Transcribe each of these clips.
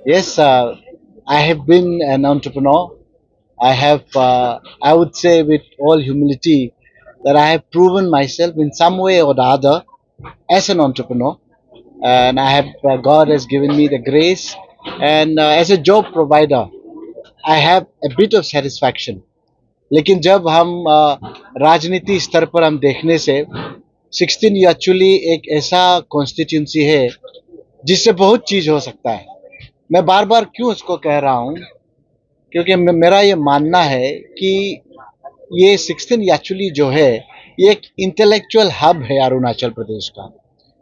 Yes, I have been an entrepreneur. I would say with all humility, that I have proven myself in some way or the other as an entrepreneur. And God has given me the grace. And as a job provider, I have a bit of satisfaction. लेकिन जब हम राजनीति स्तर पर हम देखने से 16 actually एक ऐसा कॉन्स्टिट्यूंसी है जिससे बहुत चीज हो सकता है। मैं बार बार क्यों इसको कह रहा हूँ, क्योंकि मेरा ये मानना है कि ये 16 एक्चुअली जो है ये एक इंटेलेक्चुअल हब है अरुणाचल प्रदेश का।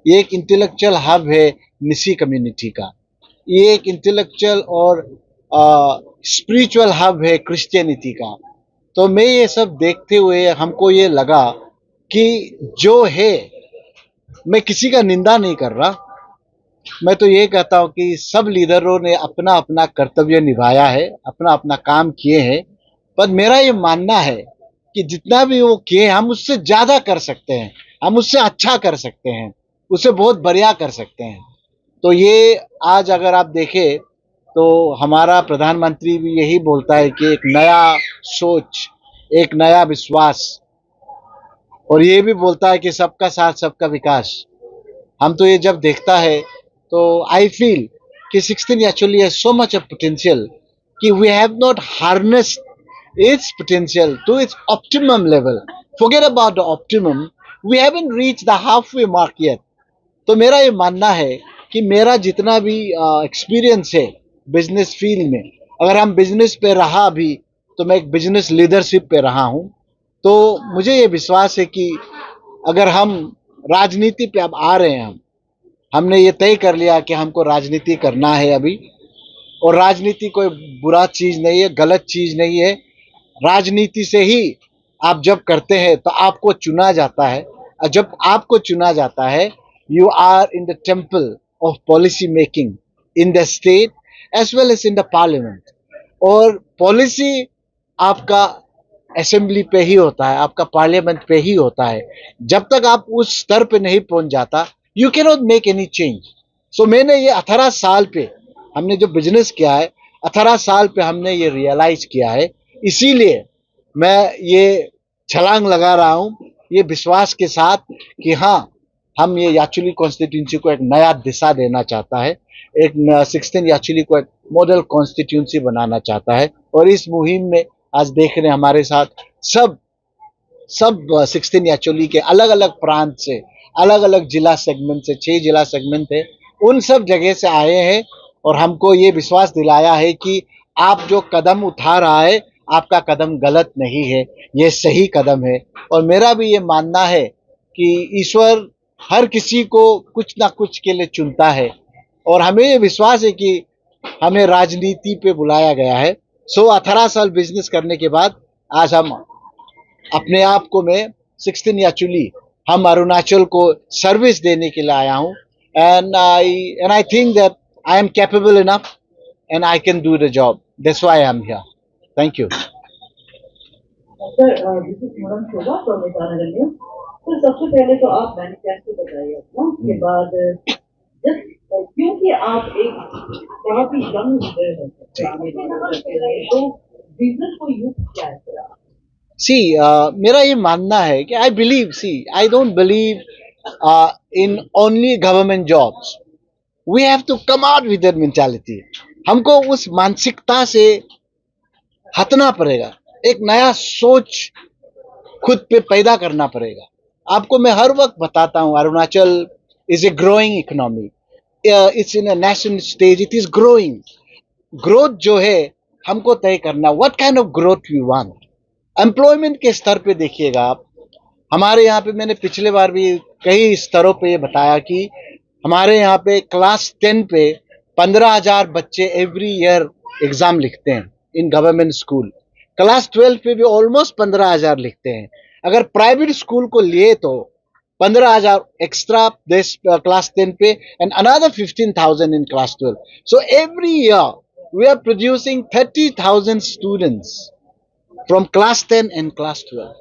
ये एक इंटेलेक्चुअल हब है निसी कम्युनिटी का। ये एक इंटेलेक्चुअल और स्पिरिचुअल हब है क्रिश्चियनिटी का। तो मैं ये सब देखते हुए हमको ये लगा कि जो है, मैं किसी का निंदा नहीं कर रहा, मैं तो ये कहता हूँ कि सब लीडरों ने अपना अपना कर्तव्य निभाया है, अपना अपना काम किए हैं। पर मेरा ये मानना है कि जितना भी वो किए हम उससे ज्यादा कर सकते हैं, हम उससे अच्छा कर सकते हैं, उससे बहुत बढ़िया कर सकते हैं। तो ये आज अगर आप देखें तो हमारा प्रधानमंत्री भी यही बोलता है कि एक नया सोच, एक नया विश्वास, और ये भी बोलता है कि सबका साथ सबका विकास। हम तो ये जब देखता है तो आई फील कि 16 actually has so much of potential कि we have not harnessed its potential to its optimum level. Forget about the optimum. We haven't reached the halfway mark yet. तो मेरा ये मानना है कि मेरा जितना भी एक्सपीरियंस है बिजनेस फील्ड में, अगर हम बिजनेस पे रहा भी तो मैं एक बिजनेस लीडरशिप पे रहा हूँ। तो मुझे ये विश्वास है कि अगर हम राजनीति पे अब आ रहे हैं, हमने ये तय कर लिया कि हमको राजनीति करना है अभी। और राजनीति कोई बुरा चीज नहीं है, गलत चीज नहीं है। राजनीति से ही आप जब करते हैं तो आपको चुना जाता है, और जब आपको चुना जाता है you are in the temple of policy making in the state as well as in the parliament. और पॉलिसी आपका असेंबली पे ही होता है, आपका पार्लियामेंट पे ही होता है। जब तक आप उस स्तर पे नहीं पहुंच जाता you can not make any change. So मैंने ये 18 साल पे हमने जो बिजनेस किया है, 18 साल पे हमने ये रियलाइज किया है। इसीलिए मैं ये छलांग लगा रहा हूं ये विश्वास के साथ कि हाँ, हम ये याचुली कॉन्स्टिट्यूंसी को एक नया दिशा देना चाहता है, एक 16 याचुली को एक मॉडल कॉन्स्टिट्यूंसी बनाना चाहता है। और इस मुहिम में आज देख रहे हैं हमारे साथ सब सब 16 याचुली के अलग अलग प्रांत से, अलग अलग जिला सेगमेंट से, 6 जिला सेगमेंट है, उन सब जगह से आए हैं। और हमको ये विश्वास दिलाया है कि आप जो कदम उठा रहा है आपका कदम गलत नहीं है, ये सही कदम है। और मेरा भी ये मानना है कि ईश्वर हर किसी को कुछ ना कुछ के लिए चुनता है, और हमें ये विश्वास है कि हमें राजनीति पे बुलाया गया है। 18 साल बिजनेस करने के बाद आज हम अपने आप को मैं 16 एक्चुअली हम अरुणाचल को सर्विस देने के लिए आया हूँ। And I think that I am capable enough and I can do the job, that's why I am here. Thank you. Sir, this is Moram Shobha from Itanagar news. तो सबसे पहले तो आप मैन्युफैक्चर बताइए अपना, उसके बाद जस्ट क्योंकि आप एक बहुत ही यंग लीडर हैं, तो बिजनेस को यूज क्या है सर आप? सी मेरा ये मानना है कि I don't believe in only government jobs. We have to come out with that mentality. हमको उस मानसिकता से हटना पड़ेगा, एक नया सोच खुद पे पैदा करना पड़ेगा। आपको मैं हर वक्त बताता हूँ Arunachal is a growing economy, it's in a national stage, it is growing. Growth जो है हमको तय करना, what kind of growth we want. Employment के स्तर पे देखिएगा आप, हमारे यहाँ पे मैंने पिछले बार भी कई स्तरों पे ये बताया कि हमारे यहाँ पे क्लास 10 पे 15,000 बच्चे एवरी ईयर एग्जाम लिखते हैं इन गवर्नमेंट स्कूल। क्लास 12 पे भी ऑलमोस्ट 15,000 लिखते हैं। अगर प्राइवेट स्कूल को लिए तो 15,000 एक्स्ट्रा दिस क्लास 10 पे and another 15,000 in class 12। So every year we are producing 30,000 students from class 10 and class 12।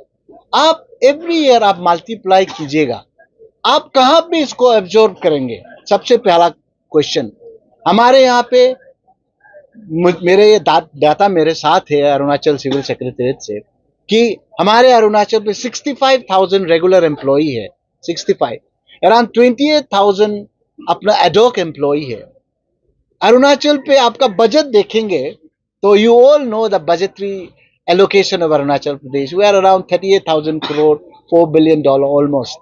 आप एवरी ईयर आप मल्टीप्लाई कीजिएगा, आप कहां पे इसको एब्जॉर्ब करेंगे? सबसे पहला क्वेश्चन। हमारे यहाँ पे मेरे ये डाटा मेरे साथ है अरुणाचल सिविल सेक्रेटरीट से कि हमारे अरुणाचल पे 65,000 रेगुलर एम्प्लॉई है, 65, अराउंड 28,000 अपना एडॉक एम्प्लॉई है। अरुणाचल पे आपका बजट देखेंगे तो you all know the budgetary allocation of Arunachal Pradesh, we are around 38,000 crore, $4 billion almost.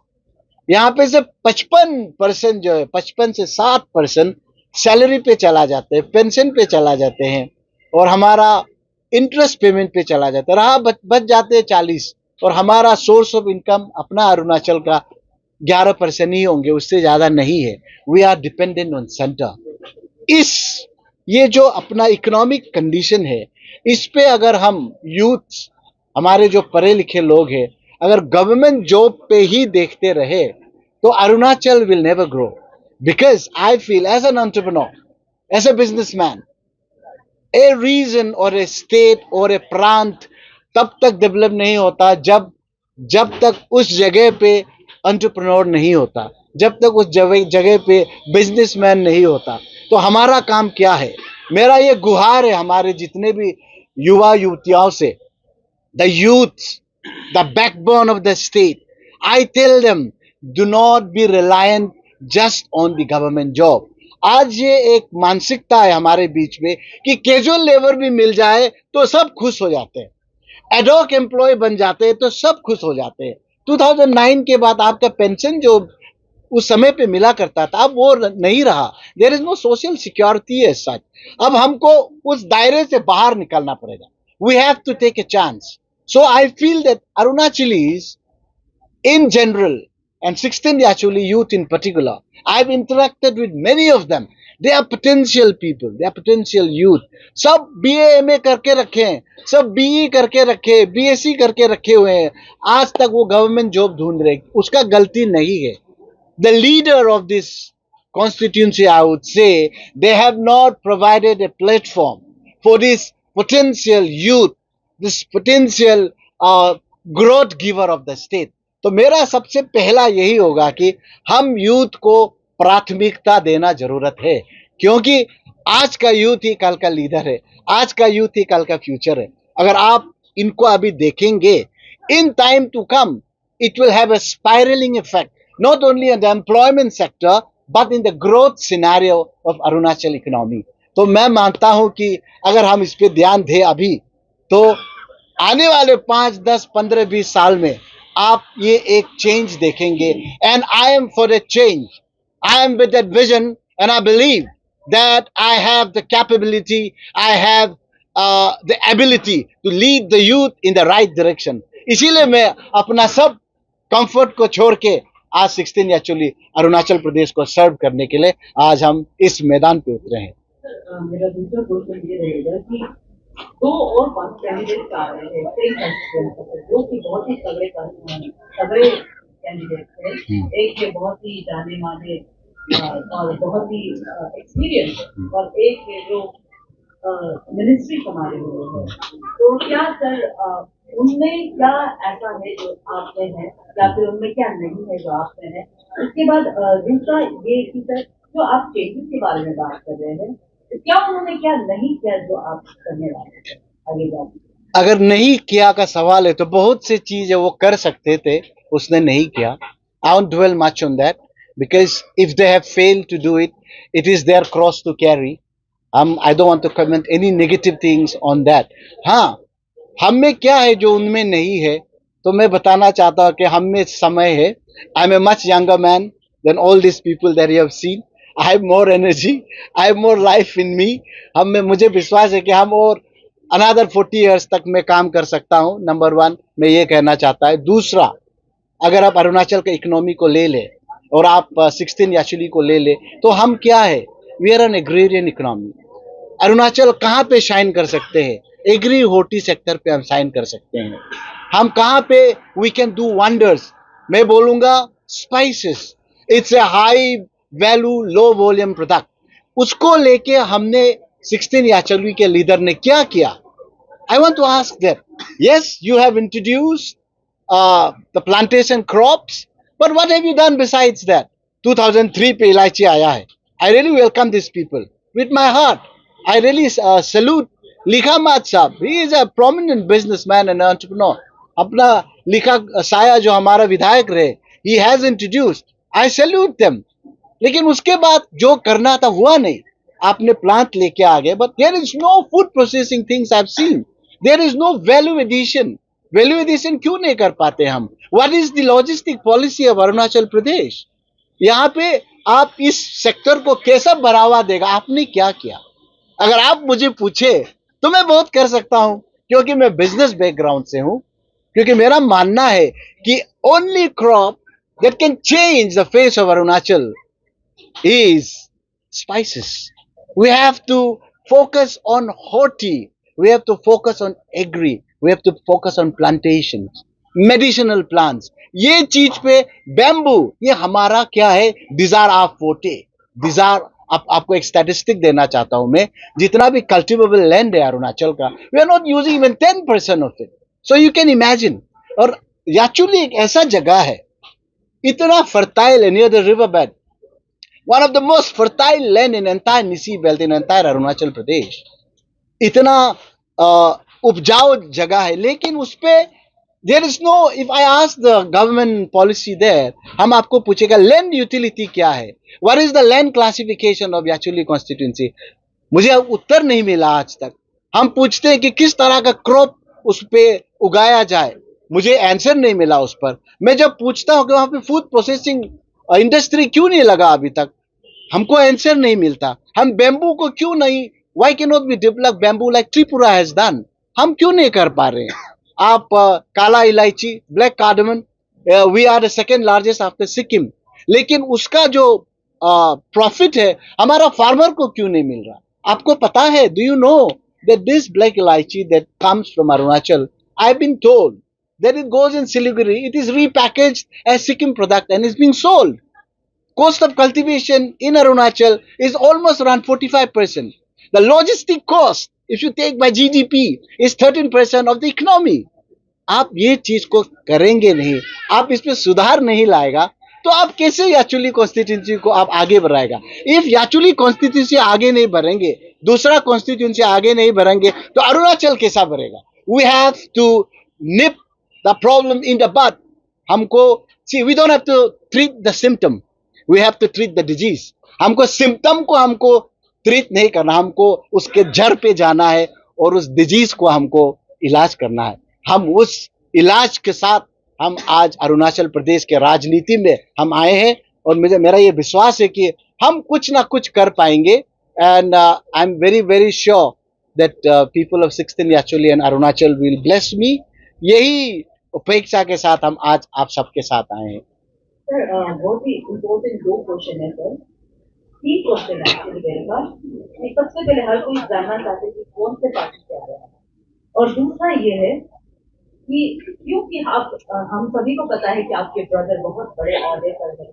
यहाँ पे से 55% जो है, 55 से 60% सैलरी पे चला जाते हैं, पेंशन पे चला जाते हैं, और हमारा इंटरेस्ट पेमेंट पे चला जाता है, रहा बच जाते हैं 40, और हमारा सोर्स ऑफ इनकम अपना अरुणाचल का 11% ही होंगे, उससे ज्यादा नहीं है। We are dependent on centre. इस ये जो अपना इकोनॉमिक कंडीशन है, इस पे अगर हम यूथ, हमारे जो पढ़े लिखे लोग हैं, अगर गवर्नमेंट जॉब पे ही देखते रहे तो Arunachal will never grow. Because I feel as an entrepreneur, as a businessman, a region और ए स्टेट और ए प्रांत तब तक डेवलप नहीं होता जब जब तक उस जगह पे एंटरप्रेन्योर नहीं होता, जब तक उस जगह पे बिजनेसमैन नहीं होता। तो हमारा काम क्या है? मेरा ये गुहार है हमारे जितने भी युवा युवतियों से, the youth, the backbone of the state. I tell them, do not be reliant just on the government job. आज ये एक मानसिकता है हमारे बीच में कि कैजुअल लेबर भी मिल जाए तो सब खुश हो जाते हैं, एडॉक एम्प्लॉय बन जाते हैं तो सब खुश हो जाते हैं। 2009 के बाद आपका पेंशन जो उस समय पे मिला करता था, अब वो नहीं रहा। There is no social security as such. अब हमको उस दायरे से बाहर निकलना पड़ेगा। We have to take a chance. So I feel that Arunachalis in general and 16 actually youth in particular, I've interacted with many of them. They are potential people, they are potential youth. सब BA MA करके रखे हैं, सब BE करके रखे, BSc करके रखे हुए हैं, आज तक वो गवर्नमेंट जॉब ढूंढ रहे। उसका गलती नहीं है। The leader of this constituency, I would say, they have not provided a platform for this potential youth, this potential growth giver of the state. तो मेरा सबसे पहला यही होगा कि हम यूथ को प्राथमिकता देना जरूरत है, क्योंकि आज का यूथ ही कल का लीडर है, आज का यूथ ही कल का फ्यूचर है। अगर आप इनको अभी देखेंगे, in time to come it will have a spiraling effect not only on the employment sector but in the growth scenario of Arunachal economy. तो मैं मानता हूं कि अगर हम इस पे ध्यान दें अभी, तो आने वाले 5, 10, 15, 20 साल में आप ये एक चेंज देखेंगे। And I am for a change, I am with that vision and I believe that I have the capability, I have the ability to lead the youth in the right direction. इसीलिए मैं अपना सब comfort को छोड़ के आज 16 actually Arunachal Pradesh को सर्व करने के लिए आज हम इस मैदान पे उतरे हैं। मेरा दूसरा क्वेश्चन ये रहेगा कि दो और पांच कैंडिडेट आ रहे हैं सेम कंस्टिट्यूएंसी, जो कि बहुत ही तगड़े कैंडिडेट थे। एक ये बहुत ही जाने माने और बहुत ही एक्सपीरियंस, और एक ये जो मिनिस्ट्री संभाले हुए हैं। तो क्या सर उनमें क्या ऐसा है जो आप में है, या फिर उनमें क्या नहीं है जो आप में है? उसके बाद दूसरा ये कि सर जो आप चेंजेस के बारे में बात कर रहे हैं, क्या उन्होंने क्या नहीं किया जो आप करने वाले हैं आगे जाके? अगर नहीं किया का सवाल है तो बहुत सी चीजें वो कर सकते थे, उसने नहीं किया। I won't dwell much on that because if they have failed to do it, it is their cross to carry. I don't want to comment any negative things on that. हाँ, हम में क्या है जो उनमें नहीं है, तो मैं बताना चाहता हूँ कि हम में समय है। I am a much younger man than all this people that you have seen. I have more energy, I have more life in me. हम में मुझे विश्वास है कि हम और अनदर 40 इयर्स तक मैं काम कर सकता हूँ। नंबर वन, मैं ये कहना चाहता है। दूसरा, अगर आप अरुणाचल के इकोनॉमी को ले ले और आप 16 एक्चुअली को ले ले, तो हम क्या है, we are an agrarian economy. Arunachal कहाँ पे शाइन कर सकते हैं? एग्री होटी सेक्टर पे हम शाइन कर सकते हैं। हम कहाँ पे वी कैन डू वंडर्स? मैं बोलूंगा spices, it's a high value low volume product. उसको लेके हमने 16 याचलवी के लीडर ने क्या किया? I want to ask that. Yes, you have introduced the plantation crops, but what have you done besides that? 2003 पे इलायची आया है। I really welcome this people with my heart. I really salute Likha Mat साहब. He is a prominent businessman and entrepreneur. अपना लिखा साया जो हमारा विधायक रहे, he has introduced. I salute them. लेकिन उसके बाद जो करना था हुआ नहीं. आपने प्लांट लेके आ गए, but there is no food processing things I've seen. There is no value addition. Value addition क्यों नहीं कर पाते हम? What is the logistic policy of Arunachal Pradesh? यहाँ पे आप इस सेक्टर को कैसा बढ़ावा देगा? आपने क्या किया? अगर आप मुझे पूछे तो मैं बहुत कर सकता हूं, क्योंकि मैं बिजनेस बैकग्राउंड से हूं. क्योंकि मेरा मानना है कि only crop that can change the face of Arunachal is spices. We have to focus on horti. We have to focus on agri. We have to focus on plantations, medicinal plants. ये चीज पे बैम्बू, ये हमारा क्या है? These are our forte. These are आपको एक statistic देना चाहता हूं मैं. जितना भी कल्टिवेबल लैंड है अरुणाचल का, we are not using even 10% of it. So you can imagine. और याचुली एक ऐसा जगह है, इतना फर्टाइल है, near the river bed. One of the most fertile land in entire Nisi belt in entire Arunachal Pradesh. इतना उपजाऊ जगह है, लेकिन उस पे there is no. If I ask the government policy there, हम आपको पूछेगा land utility क्या है? What is the land classification of Yachuli constituency? मुझे उत्तर नहीं मिला आज तक. हम पूछते हैं कि किस तरह का क्रॉप उस पे उगाया जाए, मुझे आंसर नहीं मिला उस पर. मैं जब पूछता हूं कि वहां पे फूड प्रोसेसिंग इंडस्ट्री क्यों नहीं लगा अभी तक, हमको आंसर नहीं मिलता. हम बैम्बू को क्यों नहीं, why can not be develop bamboo like Tripura has done, हम क्यों नहीं कर पा रहे हैं? आप काला इलायची, black cardamom, we are the second largest after Sikkim, लेकिन उसका जो प्रॉफिट है हमारा फार्मर को क्यों नहीं मिल रहा? आपको पता है, do you know that this black elaichi that comes from Arunachal, I have been told that it goes in Siliguri, it is repackaged as Sikkim product and is being sold. Cost of cultivation in Arunachal is almost around 45%. The logistic cost, if you take by GDP, is 13% of the economy. आप ये चीज को करेंगे नहीं, आप इस पे सुधार नहीं लाएगा, तो आप कैसे याचुली कॉन्स्टिट्यूंसी को आप आगे बढ़ाएगा? इफ याचुली कॉन्स्टिट्यूंसी आगे नहीं बढ़ेंगे, दूसरा कॉन्स्टिट्यूंसी आगे नहीं बढ़ेंगे, तो अरुणाचल कैसा बढ़ेगा? We have to nip the problem in the bud. हमको see, we don't have to treat the symptom, we have to treat the disease. हमको symptom को हमको treat नहीं करना, हमको उसके जड़ पे जाना है और उस disease को हमको इलाज करना है. हम उस इलाज के साथ हम आज अरुणाचल प्रदेश के राजनीति में हम आए हैं, और मेरा ये विश्वास है कि हम कुछ ना कुछ कर पाएंगे. and I'm very very sure that people of 16 Yachuli and Arunachal will bless me. यही उपेक्षा के साथ हम आज आप सबके साथ आए हैं. सर बहुत ही इम्पोर्टेंट 2 क्वेश्चन है सर. 3 क्वेश्चन एक्चुअली मेरे पास. सबसे पहले हर कोई जानना चाहते हैं कि कौन से पार्टी से आ रहे हैं, और दूसरा ये है कि क्योंकि आप हम सभी को पता है कि आपके ब्रदर बहुत बड़े औहदे पर है,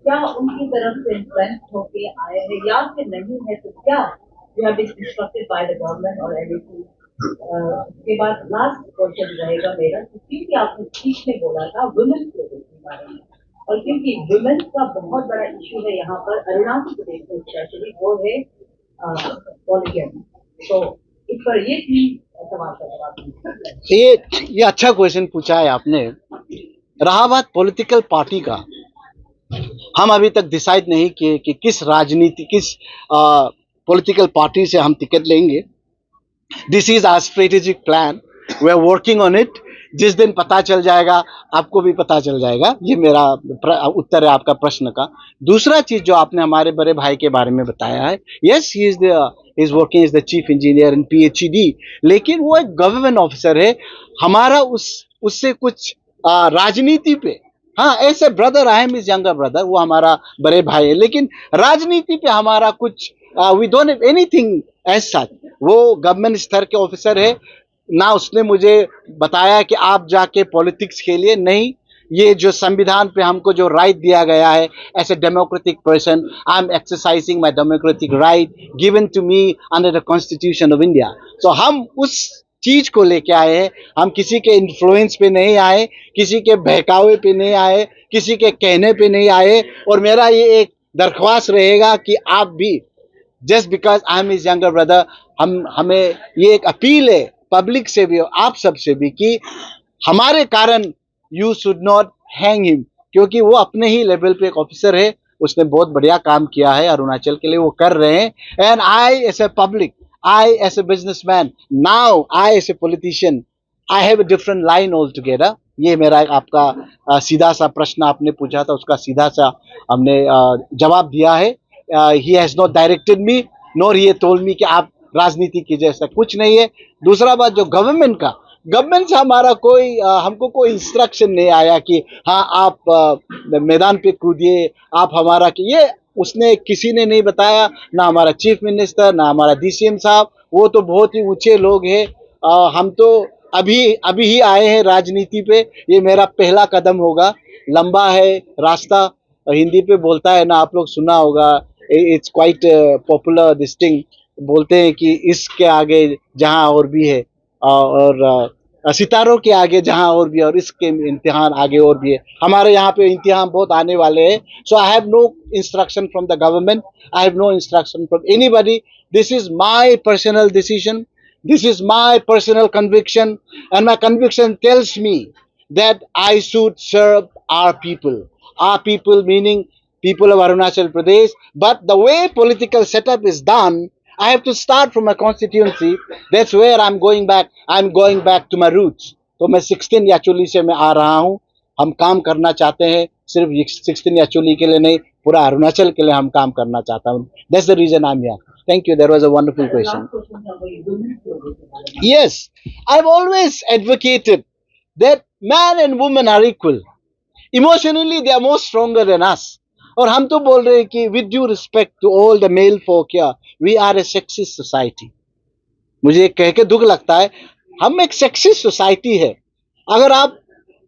क्या उनकी तरफ से इन्फ्लुएंस होके आए हैं या फिर नहीं है, तो क्या you have been instructed by the government और एवरीथिंग? उसके बाद लास्ट क्वेश्चन रहेगा मेरा, क्योंकि आपने स्पीच में बोला था वुमेन के बारे में, और क्योंकि वुमेन का बहुत बड़ा इशू है यहाँ पर अरुणाचल प्रदेश में स्पेशली, वो है पॉलीगैमी. तो इस पर ये 3 सवाल का जवाब. ये अच्छा क्वेश्चन पूछा है आपने. रहा बात पॉलिटिकल पार्टी का, हम अभी तक डिसाइड नहीं किए कि किस राजनीति, किस पॉलिटिकल पार्टी से हम टिकट लेंगे. This is our strategic plan, we are working on it. जिस दिन पता चल जाएगा आपको भी पता चल जाएगा. ये मेरा उत्तर है आपका प्रश्न का. दूसरा चीज जो आपने हमारे बड़े भाई के बारे में बताया है, yes he is working as the chief engineer in PhD, लेकिन वो एक गवर्नमेंट ऑफिसर है. हमारा उससे कुछ राजनीति पे, हाँ ऐसे brother, I am his younger brother, वो हमारा बड़े भाई है, लेकिन राजनीति पे हमारा कुछ we don't have anything as such. वो गवर्नमेंट स्तर के ऑफिसर है ना. उसने मुझे बताया कि आप जाके पॉलिटिक्स खेलिए, नहीं. ये जो संविधान पे हमको जो राइट दिया गया है as a democratic person, I am exercising my democratic right given to me under the constitution of India. So हम उस चीज को लेके आए हैं. हम किसी के इन्फ्लुएंस पे नहीं आए, किसी के बहकावे पे नहीं आए, किसी के कहने पे नहीं आए. और मेरा ये एक दरख्वास्त रहेगा कि आप भी just because I am his younger brother, हमें ये एक अपील है पब्लिक से भी और आप सब से भी कि हमारे कारण you should not hang him, क्योंकि वो अपने ही लेवल पे एक ऑफिसर है, उसने बहुत बढ़िया काम किया है अरुणाचल के लिए, वो कर रहे हैं। And I as a public, I as a businessman, now I as a politician, I have a different line altogether. ये मेरा आपका सीधा सा प्रश्न आपने पूछा था, उसका सीधा सा हमने जवाब दिया है। He has not directed me nor he told me कि आप राजनीति कीजिए, ऐसा कुछ नहीं है। दूसरा बात, जो गवर्नमेंट से हमारा कोई हमको कोई इंस्ट्रक्शन नहीं आया कि हाँ आप मैदान पे कूदिए, आप हमारा कि ये उसने किसी ने नहीं बताया, ना हमारा चीफ मिनिस्टर, ना हमारा डीसीएम साहब, वो तो बहुत ही ऊंचे लोग हैं। हम तो अभी अभी ही आए हैं राजनीति पे, ये मेरा पहला कदम होगा, लंबा है रास्ता। हिंदी पे बोलता है ना, आप लोग सुना होगा, it's quite popular this thing, बोलते हैं कि इसके आगे जहां और भी है और सितारों के आगे जहां और भी है, और इसके इम्तिहान आगे और भी है। हमारे यहाँ पे इम्तिहान बहुत आने वाले हैं। So I have no instruction from the government, I have no instruction from anybody, this is my personal decision, this is my personal conviction, and my conviction tells me that I should serve our people meaning people of Arunachal Pradesh. But the way political setup is done, I have to start from my constituency. That's where I'm going back to my roots. तो मैं 16 याचुली से मैं आ रहा हूँ। हम काम करना चाहते हैं, सिर्फ 16 याचुली के लिए नहीं, पूरा अरुणाचल के लिए हम काम करना चाहता हूँ। That's the reason I'm here. Thank you. That was a wonderful question. Yes, I've always advocated that man and woman are equal. Emotionally, they are more stronger than us. और हम तो बोल रहे हैं कि with due respect to all the male folk here, we are a sexist society. मुझे कह के दुख लगता है, हम एक सेक्सिस्ट सोसाइटी है। अगर आप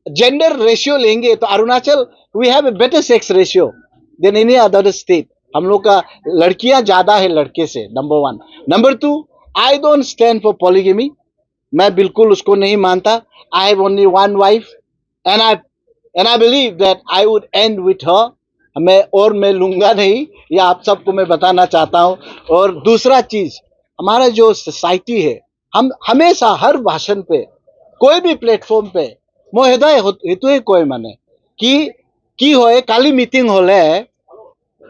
जेंडर रेशियो लेंगे तो Arunachal we have a better sex ratio than any other state. हम लोग का लड़कियां ज्यादा है लड़के से, number 1। Number 2, I don't stand for polygamy, मैं बिल्कुल उसको नहीं मानता। I have only one wife and I believe that I would end with her. मैं लूंगा नहीं, ये आप सबको मैं बताना चाहता हूँ। और दूसरा चीज, हमारा जो सोसाइटी है, हम हमेशा हर भाषण पे, कोई भी प्लेटफॉर्म पे मोहदय हेतु कोई माने कि होए काली मीटिंग होले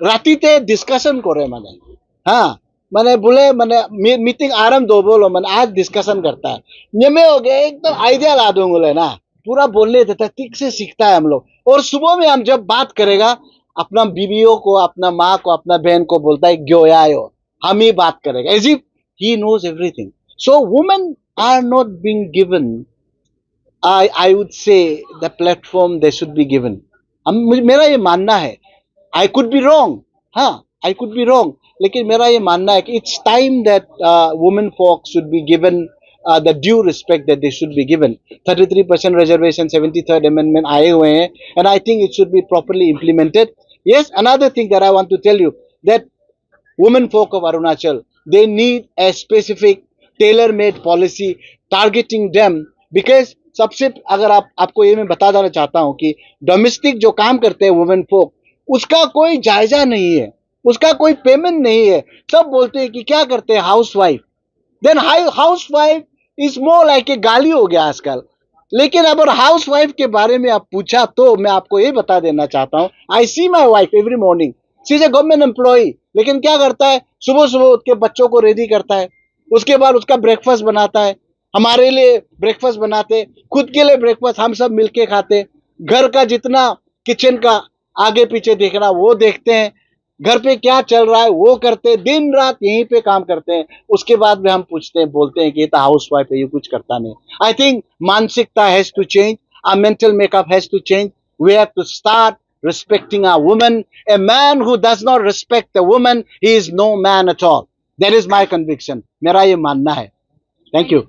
रातीते डिस्कशन करे माने, हाँ मैंने बोले मैंने मीटिंग आरंभ दो बोलो मैंने आज डिस्कशन करता है, ये में हो गए एकदम आइडिया ला दूंगे ना, पूरा बोलने देता है, ठीक से सीखता है हम लोग। और सुबह में हम जब बात करेगा, अपना बीवियों को, अपना माँ को, अपना बहन को बोलता है ग्योयायो, हम ही बात करेगा as if he knows everything. So women are not being given, I would say the platform they should be given. मेरा ये मानना है, I could be wrong, हाँ I could be wrong, लेकिन मेरा ये मानना है कि it's time that women folk should be given the due respect that they should be given. 33% reservation, 73rd amendment आए हुए हैं, and I think it should be properly implemented. Yes, another thing that I want to tell you, that women folk of Arunachal, they need a specific tailor-made policy targeting them, because सबसे अगर आपको ये मैं बता देना चाहता हूं कि डोमेस्टिक जो काम करते हैं वुमेन फोक, उसका कोई जायजा नहीं है, उसका कोई पेमेंट नहीं है। सब बोलते हैं कि क्या करते हैं housewife, then housewife is more like a गाली हो गया आजकल। लेकिन अगर हाउसवाइफ के बारे में आप पूछा तो मैं आपको ये बता देना चाहता हूं, I see my wife every morning, she is a government employee, लेकिन क्या करता है, सुबह सुबह उठ के बच्चों को रेडी करता है, उसके बाद उसका ब्रेकफास्ट बनाता है, हमारे लिए ब्रेकफास्ट बनाते, खुद के लिए ब्रेकफास्ट हम सब मिलके खाते, घर का जितना किचन का आगे पीछे देखना वो देखते हैं, घर पे क्या चल रहा है वो करते, दिन रात यहीं पे काम करते हैं। उसके बाद में हम पूछते हैं, बोलते हैं कि ये तो हाउस वाइफ है, ये कुछ करता नहीं। आई थिंक मानसिकता has to change, our mental makeup has to change, we have to start respecting our woman. A man who does not respect a woman, he is no man at all. That is my conviction. मेरा ये मानना है। Thank you.